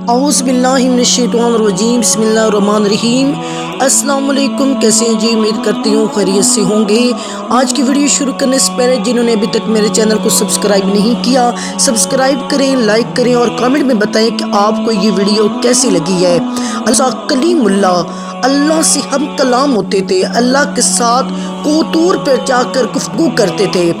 اعوذ باللہ من الشیطان الرجیم، بسم اللہ الرحمن الرحیم۔ السلام علیکم، کیسے ہیں جی؟ امید کرتی ہوں خیریت سے ہوں گے۔ آج کی ویڈیو شروع کرنے سے پہلے جنہوں نے ابھی تک میرے چینل کو سبسکرائب نہیں کیا، سبسکرائب کریں، لائک کریں اور کامنٹ میں بتائیں کہ آپ کو یہ ویڈیو کیسی لگی ہے۔ کلیم اللہ سے ہم کلام ہوتے تھے، اللہ کے ساتھ کوطور پر جا کر گفتگو کرتے تھے،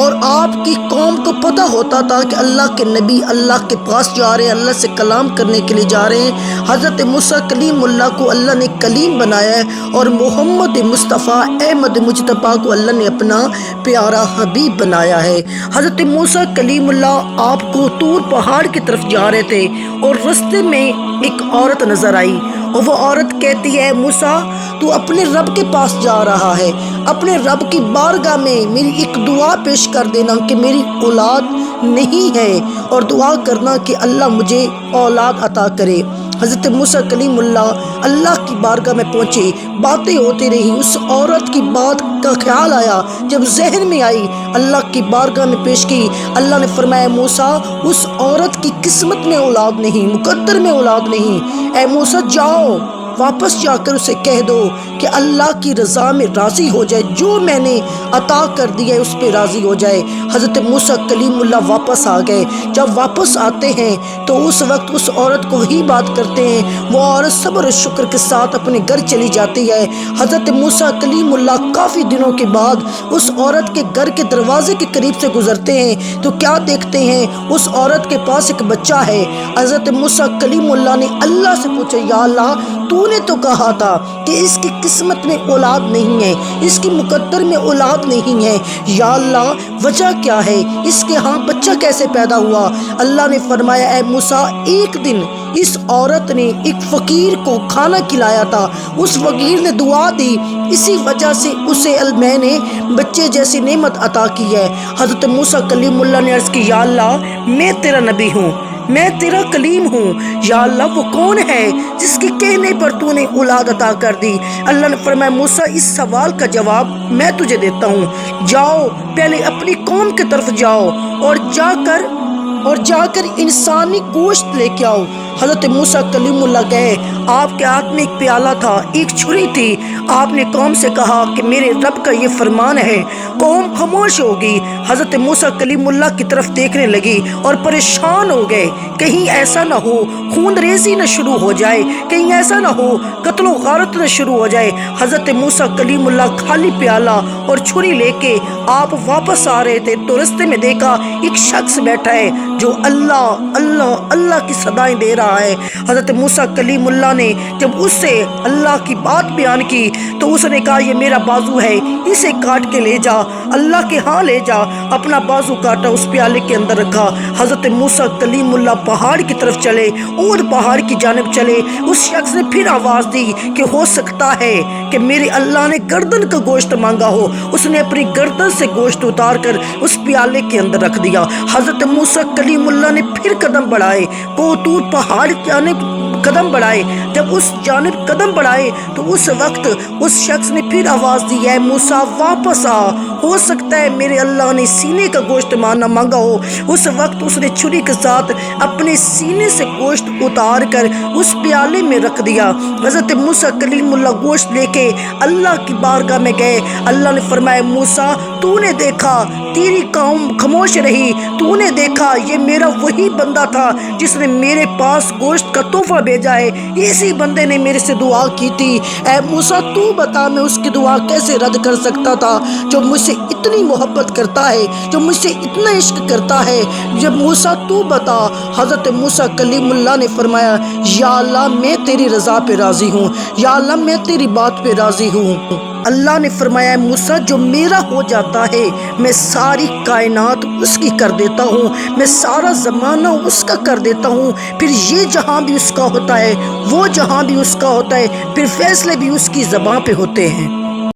اور آپ کی قوم کو پتہ ہوتا تھا کہ اللہ کے نبی اللہ کے پاس جا رہے ہیں، اللہ سے کلام کرنے کے لیے جا رہے ہیں۔ حضرت موسیٰ کلیم اللہ کو اللہ نے کلیم بنایا ہے، اور محمد مصطفیٰ احمد مجتبیٰ کو اللہ نے اپنا پیارا حبیب بنایا ہے۔ حضرت موسیٰ کلیم اللہ آپ کو طور پہاڑ کی طرف جا رہے تھے، اور رستے میں ایک عورت نظر آئی، اور وہ عورت کہتی ہے، موسیٰ تو اپنے رب کے پاس جا رہا ہے، اپنے رب کی بارگاہ میں میری ایک دعا پیش کر دینا کہ میری اولاد نہیں ہے، اور دعا کرنا کہ اللہ مجھے اولاد عطا کرے۔ حضرت موسیٰ کلیم اللہ کی بارگاہ میں پہنچے، باتیں ہوتی رہی، اس عورت کی بات کا خیال آیا، جب ذہن میں آئی اللہ کی بارگاہ میں پیش کی۔ اللہ نے فرمایا، موسیٰ اس عورت کی قسمت میں اولاد نہیں، مقدر میں اولاد نہیں، اے موسیٰ جاؤ، واپس جا کر اسے کہہ دو کہ اللہ کی رضا میں راضی ہو جائے، جو میں نے عطا کر دیا ہے اس پہ راضی ہو جائے۔ حضرت موسیٰ کلیم اللہ واپس آ گئے۔ جب واپس آتے ہیں تو اس وقت اس عورت کو وہی بات کرتے ہیں، وہ عورت صبر و شکر کے ساتھ اپنے گھر چلی جاتی ہے۔ حضرت موسیٰ کلیم اللہ کافی دنوں کے بعد اس عورت کے گھر کے دروازے کے قریب سے گزرتے ہیں تو کیا دیکھتے ہیں؟ اس عورت کے پاس ایک بچہ ہے۔ حضرت موسیٰ کلیم اللہ نے اللہ سے پوچھا، یا اللہ تو نے تو کہا تھا کہ اس کی قسمت میں اولاد نہیں ہے، اس کی مقدر میں اولاد نہیں ہے، یا اللہ وجہ کیا ہے؟ اس کے ہاں بچہ کیسے پیدا ہوا؟ اللہ نے فرمایا، اے موسیٰ ایک دن اس عورت نے ایک فقیر کو کھانا کھلایا تھا، اس فقیر نے دعا دی، اسی وجہ سے اسے میں نے بچے جیسی نعمت عطا کی ہے۔ حضرت موسیٰ کلیم اللہ نے عرض کی، یا اللہ میں تیرا نبی ہوں، میں تیرا کلیم ہوں، یا اللہ وہ کون ہے جس کے کہنے پر تو نے اولاد عطا کر دی؟ اللہ نے فرمایا، موسیٰ اس سوال کا جواب میں تجھے دیتا ہوں، جاؤ پہلے اپنی قوم کی طرف جاؤ، اور جا کر انسانی گوشت لے کے آؤ۔ حضرت موسیٰ کلیم اللہ گئے، آپ کے ہاتھ میں ایک پیالہ تھا، ایک چھری تھی، آپ نے قوم سے کہا کہ میرے رب کا یہ فرمان ہے۔ قوم خاموش ہوگی، حضرت موسیٰ کلیم اللہ کی طرف دیکھنے لگی اور پریشان ہو گئے، کہیں ایسا نہ ہو خون ریزی نہ شروع ہو جائے، کہیں ایسا نہ ہو قتل و غارت نہ شروع ہو جائے۔ حضرت موسیٰ کلیم اللہ خالی پیالہ اور چھری لے کے آپ واپس آ رہے تھے تو رستے میں دیکھا ایک شخص بیٹھا ہے جو اللہ اللہ اللہ کی صدائیں دے رہا ہے۔ حضرت موسیٰ کلیم اللہ نے جب اس سے اللہ کی بات بیان کی تو اس نے کہا، یہ میرا بازو ہے، اسے کاٹ کے لے جا، اللہ کے ہاں لے جا۔ اپنا بازو کاٹا، اس پیالے کے اندر رکھا۔ حضرت موسیٰ کلیم اللہ پہاڑ کی طرف چلے اور پہاڑ کی جانب چلے۔ اس شخص نے پھر آواز دی کہ ہو سکتا ہے کہ میرے اللہ نے گردن کا گوشت مانگا ہو۔ اس نے اپنی گردن سے گوشت اتار کر اس پیالے کے اندر رکھ دیا۔ حضرت موسیٰ کلیم اللہ نے پھر قدم بڑھائے، کوطور پہاڑ کی جانب قدم بڑھائے۔ جب اس جانب قدم بڑھائے تو اس وقت اس شخص نے پھر آواز دی، اے موسیٰ واپس آ، ہو سکتا ہے میرے اللہ نے سینے کا گوشت مانگا ہو۔ اس وقت اس نے چھری کے ساتھ اپنے سینے سے گوشت اتار کر اس پیالے میں رکھ دیا۔ حضرت موسیٰ کلیم اللہ گوشت لے کے اللہ کی بارگاہ میں گئے۔ اللہ نے فرمایا، موسیٰ تو نے دیکھا تیری قوم خاموش رہی، تو نے دیکھا یہ میرا وہی بندہ تھا جس نے میرے پاس گوشت کا تحفہ بھیجا ہے، اسی بندے نے میرے سے دعا کی تھی۔ اے موسیٰ تو بتا میں اس کی دعا کیسے رد کر سکتا تھا جو مجھ سے اتنی محبت کرتا ہے، جو مجھ سے اتنا عشق کرتا ہے؟ جب موسیٰ تو بتا۔ حضرت موسیٰ کلیم اللہ نے فرمایا، یا اللہ میں تیری رضا پہ راضی ہوں، یا اللہ میں تیری بات پہ راضی ہوں۔ اللہ نے فرمایا، موسیٰ جو میرا ہو جاتا ہے میں ساری کائنات اس کی کر دیتا ہوں، میں سارا زمانہ اس کا کر دیتا ہوں، پھر یہ جہاں بھی اس کا ہوتا ہے، وہ جہاں بھی اس کا ہوتا ہے، پھر فیصلے بھی اس کی زبان پہ ہوتے ہیں۔